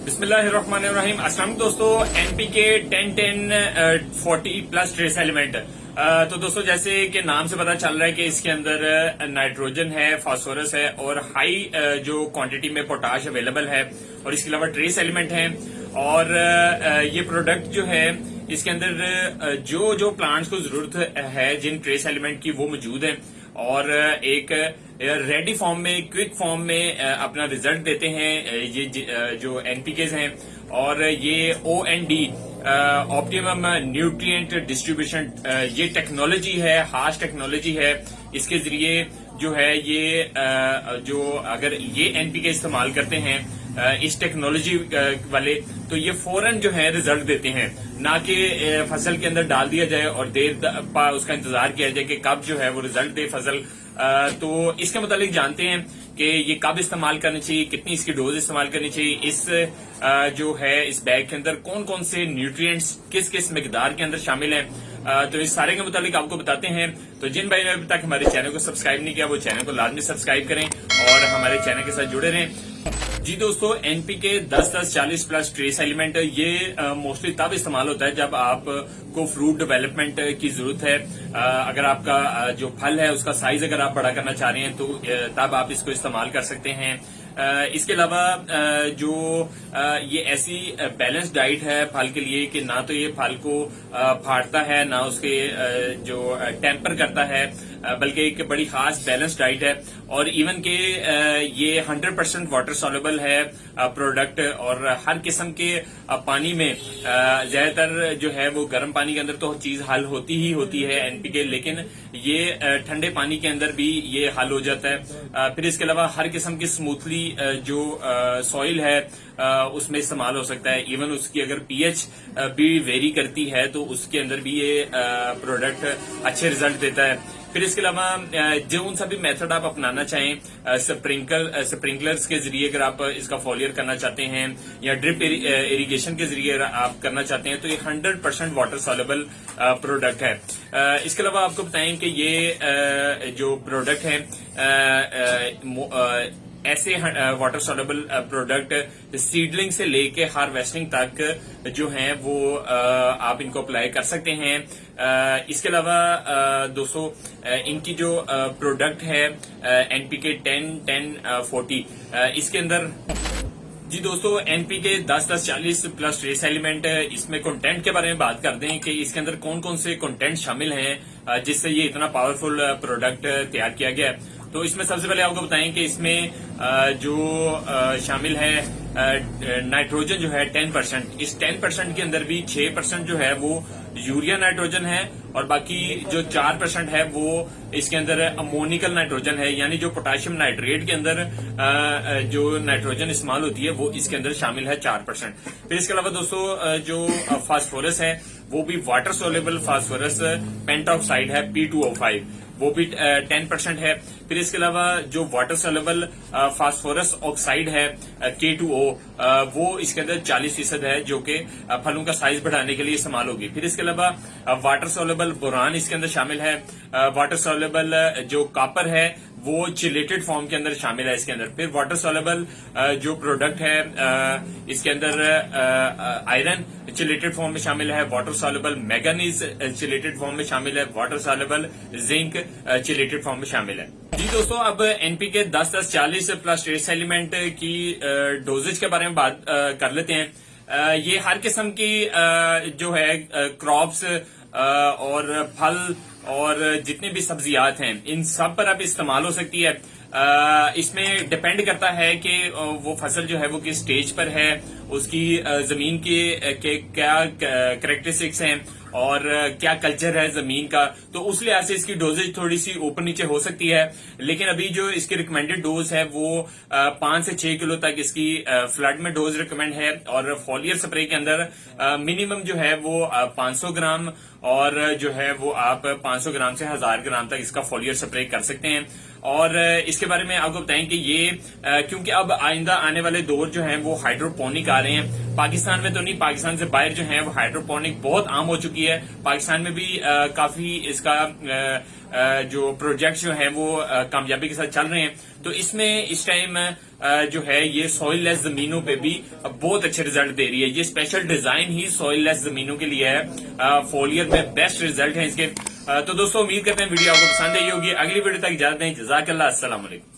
बिस्मिल्लाहिर्रहमानिर्रहीम। अस्सलाम दोस्तों, एनपीके 10-10-40 प्लस ट्रेस एलिमेंट। तो दोस्तों, जैसे कि नाम से पता चल रहा है कि इसके अंदर नाइट्रोजन है, फास्फोरस है और हाई जो क्वांटिटी में पोटाश अवेलेबल है और इसके अलावा ट्रेस एलिमेंट है। और ये प्रोडक्ट जो है इसके अंदर जो जो प्लांट्स को जरूरत है जिन ट्रेस एलिमेंट की वो मौजूद है और एक रेडी फॉर्म में, क्विक फॉर्म में अपना रिजल्ट देते हैं ये जो एनपीकेज हैं। और ये OND ऑप्टिमम न्यूट्रिएंट डिस्ट्रीब्यूशन ये टेक्नोलॉजी है, हाश टेक्नोलॉजी है। इसके जरिए जो है ये जो अगर ये एनपीके इस्तेमाल करते हैं इस टेक्नोलॉजी वाले, तो ये फौरन जो है रिजल्ट देते हैं, ना कि फसल के अंदर डाल दिया जाए और देर उसका इंतजार किया जाए कि कब जो है वो रिजल्ट दे फसल। तो इसके मुतालिक जानते हैं कि ये कब इस्तेमाल करनी चाहिए, कितनी इसकी डोज इस्तेमाल करनी चाहिए, इस जो है इस बैग के अंदर कौन कौन से न्यूट्रिएंट्स किस किस मिकदार के अंदर शामिल हैं। तो इस सारे के मुतालिक आपको बताते हैं। तो जिन भाई ने अभी तक हमारे चैनल को सब्सक्राइब नहीं किया वो चैनल को लाजमी सब्सक्राइब करें और हमारे चैनल के साथ जुड़े रहें। जी दोस्तों, एनपीके 10-10-40 प्लस ट्रेस एलिमेंट ये मोस्टली तब इस्तेमाल होता है जब आपको फ्रूट डेवलपमेंट की जरूरत है। अगर आपका जो फल है उसका साइज अगर आप बड़ा करना चाह रहे हैं तो तब आप इसको इस्तेमाल कर सकते हैं। इसके अलावा जो ये ऐसी बैलेंस डाइट है फल के लिए कि ना तो ये फल को फाड़ता है, ना उसके जो टेम्पर करता है, बल्कि एक बड़ी खास बैलेंस डाइट है। और इवन के ये 100% वाटर सॉल्युबल है प्रोडक्ट और हर किस्म के पानी में, ज्यादातर जो है वो गर्म पानी के अंदर तो चीज हल होती ही होती है एनपीके, लेकिन ये ठंडे पानी के अंदर भी ये हल हो जाता है। फिर इसके अलावा हर किस्म की स्मूथली जो सॉइल है उसमें इस्तेमाल हो सकता है। इवन उसकी अगर पीएच भी वेरी करती है तो उसके अंदर भी ये प्रोडक्ट अच्छे रिजल्ट देता है। फिर इसके अलावा जो उन सभी मेथड आप अपनाना चाहें, स्प्रिंकलर्स के जरिए अगर आप इसका फॉलियर करना चाहते हैं या ड्रिप इरिगेशन के जरिए आप करना चाहते हैं तो ये 100% वाटर सॉल्युबल प्रोडक्ट है। इसके अलावा आपको बताएं कि ये जो प्रोडक्ट है ऐसे वाटर सॉल्युबल प्रोडक्ट सीडलिंग से लेके हार्वेस्टिंग तक जो हैं वो आप इनको अप्लाई कर सकते हैं। इसके अलावा दोस्तों इनकी जो प्रोडक्ट है एनपीके 10-10-40 इसके अंदर जी दोस्तों, एनपीके 10-10-40 प्लस ट्रेस एलिमेंट, इसमें कंटेंट के बारे में बात करते हैं कि इसके अंदर कौन कौन से कंटेंट शामिल हैं जिससे ये इतना पावरफुल प्रोडक्ट तैयार किया गया है। तो इसमें सबसे पहले आपको बताएं कि इसमें जो शामिल है नाइट्रोजन जो है 10%। इस 10% के अंदर भी 6% जो है वो यूरिया नाइट्रोजन है और बाकी जो 4% है वो इसके अंदर अमोनिकल नाइट्रोजन है, यानी जो पोटेशियम नाइट्रेट के अंदर जो नाइट्रोजन इस्तेमाल होती है वो इसके अंदर शामिल है 4%। फिर इसके अलावा दोस्तों जो फास्फोरस है वो भी वाटर सोल्युबल फास्फोरस पेंटॉक्साइड है P2O5, वो भी 10% है। फिर इसके अलावा जो वाटर सोल्युबल फास्फोरस ऑक्साइड है K2O वो इसके अंदर 40% है जो कि फलों का साइज बढ़ाने के लिए इस्तेमाल होगी। फिर इसके अलावा वाटर सोल्युबल बोरान इसके अंदर शामिल है। वाटर सोल्युबल जो कॉपर है वो चिलेटेड फॉर्म के अंदर शामिल है इसके अंदर। फिर वाटर सोल्युबल जो प्रोडक्ट है इसके अंदर आयरन चिलेटेड फॉर्म में शामिल है, water soluble manganese chelated form में शामिल है, water soluble zinc chelated form में शामिल है। जी दोस्तों, अब एनपीके 10-10-40 प्लस ट्रेस एलिमेंट की डोजेज के बारे में बात कर लेते हैं। ये हर किस्म की जो है क्रॉप्स और फल और जितनी भी सब्जियात हैं इन सब पर अब इस्तेमाल हो सकती है। इसमें डिपेंड करता है कि वो फसल जो है वो किस स्टेज पर है, उसकी जमीन के क्या कैरेक्टरिस्टिक्स हैं और क्या कल्चर है जमीन का, तो उस लिहाज से इसकी डोजेज थोड़ी सी ऊपर नीचे हो सकती है। लेकिन अभी जो इसकी रिकमेंडेड डोज है वो 5 से 6 किलो तक इसकी फ्लड में डोज रिकमेंड है और फॉलियर स्प्रे के अंदर मिनिमम जो है वो 500 ग्राम और जो है वो आप 500 ग्राम से 1000 ग्राम तक इसका फॉलियर स्प्रे कर सकते हैं। और इसके बारे में आपको बताएं कि ये क्योंकि अब आइंदा आने वाले दौर जो हैं वो हाइड्रोपोनिक आ रहे हैं। पाकिस्तान में तो नहीं, पाकिस्तान से बाहर जो है वो हाइड्रोपोनिक बहुत आम हो चुकी है। पाकिस्तान में भी काफी इसका जो प्रोजेक्ट जो है वो कामयाबी के साथ चल रहे हैं। तो इसमें इस टाइम जो है ये सॉइल लेस जमीनों पे भी बहुत अच्छे रिजल्ट दे रही है। ये स्पेशल डिजाइन ही सॉइल लेस जमीनों के लिए है। फोलियर में बेस्ट रिजल्ट है इसके। तो दोस्तों उम्मीद करते हैं वीडियो आपको पसंद आई होगी। अगली वीडियो तक इजाजत दें। जज़ाकल्लाह। अस्सलाम वालेकुम।